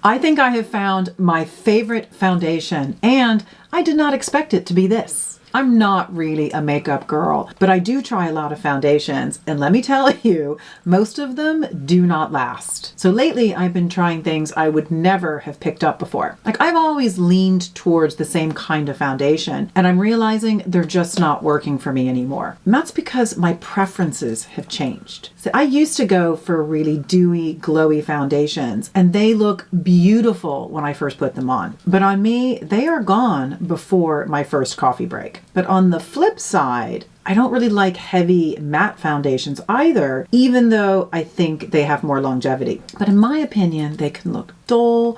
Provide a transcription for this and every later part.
I think I have found my favorite foundation, and I did not expect it to be this. I'm not really a makeup girl, but I do try a lot of foundations, and let me tell you, most of them do not last. So lately I've been trying things I would never have picked up before. Like, I've always leaned towards the same kind of foundation, and I'm realizing they're just not working for me anymore. And that's because my preferences have changed. So I used to go for really dewy, glowy foundations, and they look beautiful when I first put them on. But on me, they are gone before my first coffee break. But on the flip side, I don't really like heavy matte foundations either, even though I think they have more longevity. But in my opinion, they can look dull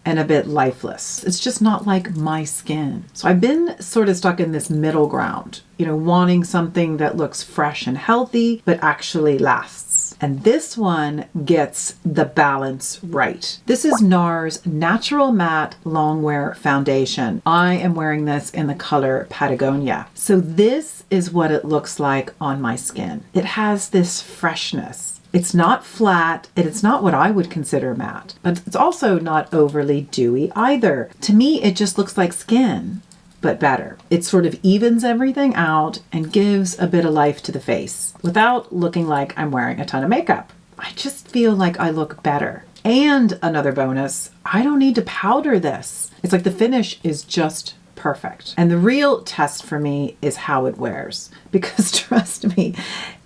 and a bit lifeless. It's just not like my skin. So I've been sort of stuck in this middle ground, wanting something that looks fresh and healthy, but actually lasts. And this one gets the balance right. This is NARS Natural Matte Longwear Foundation. I am wearing this in the color Patagonia. So this is what it looks like on my skin. It has this freshness. It's not flat, and it's not what I would consider matte, but it's also not overly dewy either. To me, it just looks like skin, but better. It sort of evens everything out and gives a bit of life to the face without looking like I'm wearing a ton of makeup. I just feel like I look better. And another bonus, I don't need to powder this. It's like the finish is just perfect. And the real test for me is how it wears, because trust me,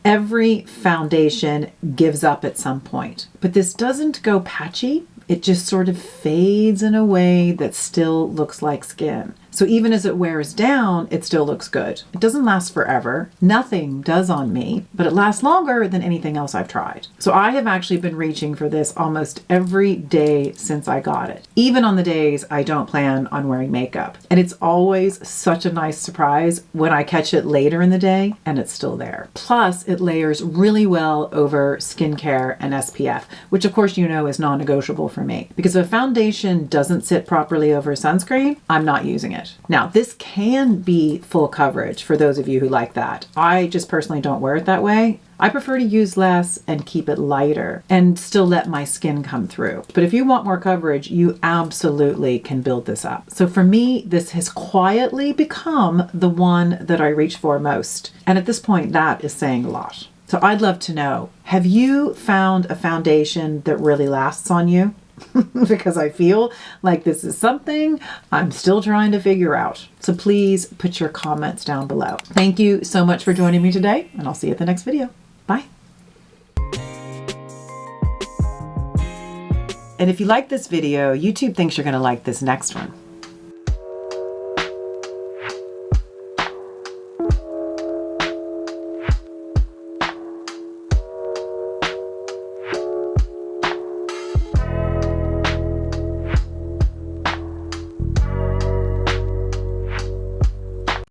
every foundation gives up at some point. But this doesn't go patchy. It just sort of fades in a way that still looks like skin. So even as it wears down, it still looks good. It doesn't last forever. Nothing does on me, but it lasts longer than anything else I've tried. So I have actually been reaching for this almost every day since I got it, even on the days I don't plan on wearing makeup. And it's always such a nice surprise when I catch it later in the day and it's still there. Plus, it layers really well over skincare and SPF, which of course is non-negotiable for me. Because if a foundation doesn't sit properly over sunscreen, I'm not using it. Now, this can be full coverage for those of you who like that. I just personally don't wear it that way. I prefer to use less and keep it lighter and still let my skin come through. But if you want more coverage, you absolutely can build this up. So for me, this has quietly become the one that I reach for most. And at this point, that is saying a lot. So I'd love to know, have you found a foundation that really lasts on you? Because I feel like this is something I'm still trying to figure out. So please put your comments down below. Thank you so much for joining me today, and I'll see you at the next video. Bye. And if you like this video, YouTube thinks you're going to like this next one.